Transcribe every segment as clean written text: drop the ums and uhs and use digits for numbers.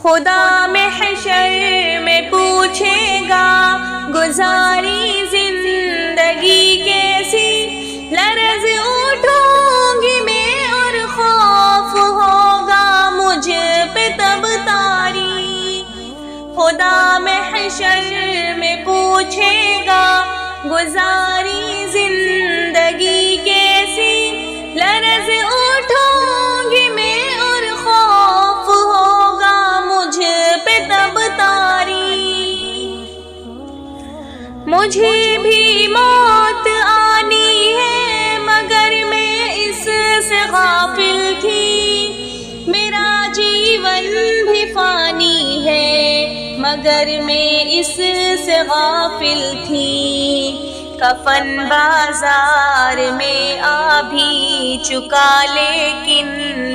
خدا محشر میں پوچھے گا گزاری زندگی کیسی، لرز اٹھوں گی میں اور خوف ہوگا مجھ پہ تب طاری۔ خدا محشر میں پوچھے گا گزاری زندگی کیسی، لرز اٹھوں گی میں اور خوف ہوگا مجھ پہ تب طاری۔ مجھے بھی موت آنی ہے مگر میں اس سے غافل تھی، میرا جیون بھی فانی ہے مگر میں اس سے غافل تھی۔ کفن بازار میں آ بھی چکا لیکن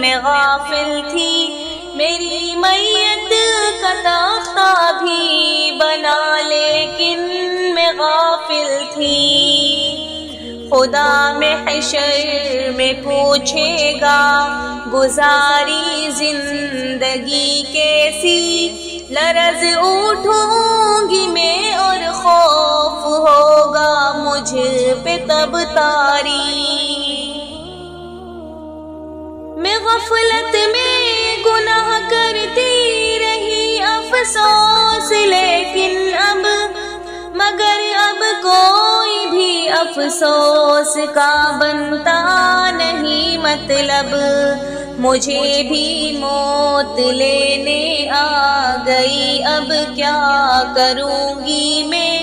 میں غافل تھی، میری میت کا تختہ بھی بنا لیکن میں غافل تھی۔ خدا محشر میں پوچھے گا گزاری زندگی کیسی، لرز اٹھوں گی میں اور خوف ہوگا مجھ پہ تب طاری۔ میں غفلت میں گناہ کرتی رہی افسوس لیکن اب، مگر اب کوئی بھی افسوس کا بنتا نہیں مطلب۔ مجھے بھی موت لینے آ گئی، اب کیا کروں گی میں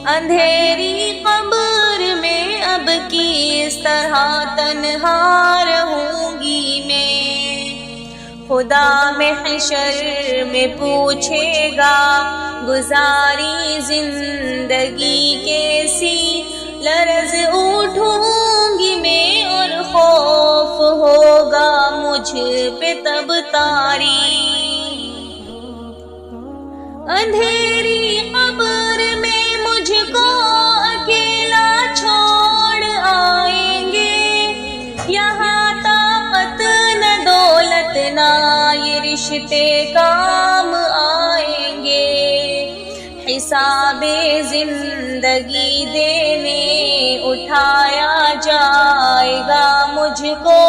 اندھیری قبر میں، اب کس طرح تنہا رہوں گی میں۔ خدا محشر میں پوچھے گا گزاری زندگی کیسی، لرز اٹھوں گی میں اور خوف ہوگا مجھ پہ تب طاری۔ اندھیری قبر میں مجھ کو اکیلا چھوڑ آئیں گے، یہاں طاقت نہ دولت نہ یہ رشتے کام آئیں گے۔ حساب زندگی دینے اٹھایا جائے گا مجھ کو،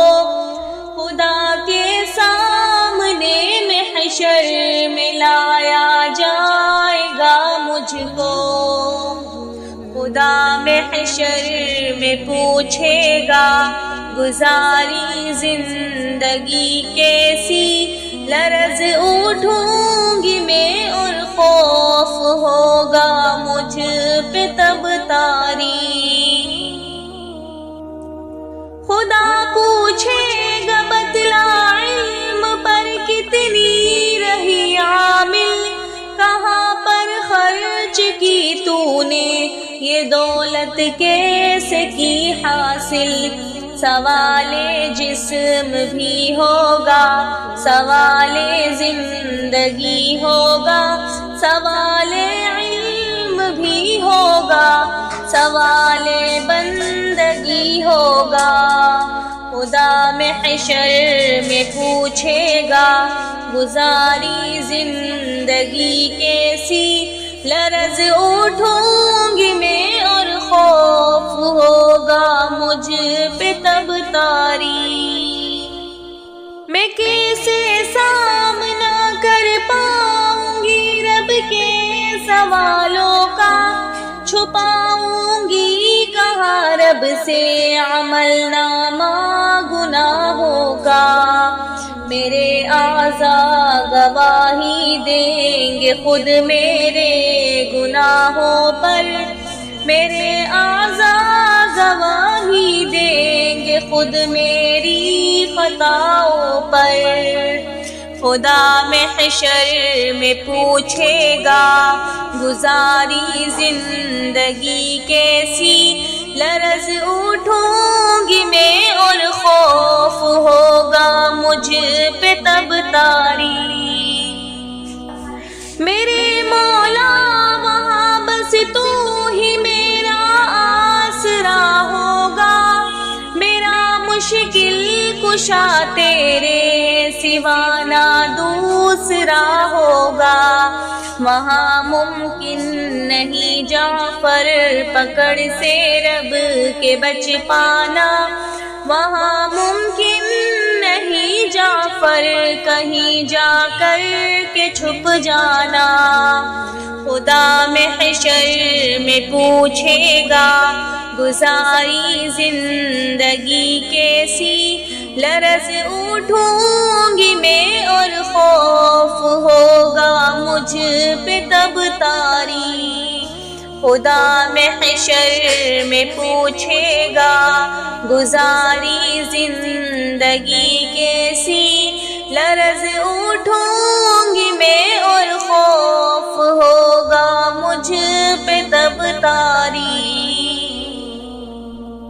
خدا کے سامنے محشر میں لایا جائے گا مجھ کو۔ خدا محشر میں پوچھے گا گزاری زندگی کیسی، لرز اٹھوں گی میں اور خوف ہوگا مجھ پہ تب طاری۔ خدا پوچھے گا بتلا علم پر کتنی رہی عامل، کہاں پر خرچ کی تو نے یہ دولت کیسے کی حاصل۔ سوال جسم بھی ہوگا، سوال زندگی ہوگا، سوال علم بھی ہوگا، سوال بندگی ہوگا۔ خدا محشر میں پوچھے گا گزاری زندگی کیسی، لرز اٹھوں گی میں اور خوف ہوگا مجھ پہ تب طاری۔ میں کیسے سامنا کر پاؤں گی رب کے سوالوں کا، چھپاؤں گی کہاں رب سے عمل نامہ گناہوں کا۔ میرے اعضاء گواہی دیں گے خود میرے گناہوں پر، میرے اعضاء گواہی دیں گے خود میری خطاؤں پر۔ خدا محشر میں پوچھے گا گزاری زندگی کیسی، لرز اٹھوں گی میں اور خوف ہوگا مجھ پہ تب طاری۔ میرے مولا وہاں بس تو ہی میرا آسرا ہوگا، میرا مشکل کشا تیرے سوا نہ دوسرا وہاں ممکن نہیں جعفر پکڑ سے رب کے بچ پانا، وہاں ممکن نہیں جعفر کہیں جا کر کے چھپ جانا، خدا محشر میں پوچھے گا گزاری زندگی کیسی، لرز اٹھوں گی میں اور خوف ہوگا مجھ پہ تب طاری، خدا محشر میں پوچھے گا گزاری زندگی کیسی، لرز اٹھوں گی میں اور خوف ہوگا مجھ پہ تب طاری۔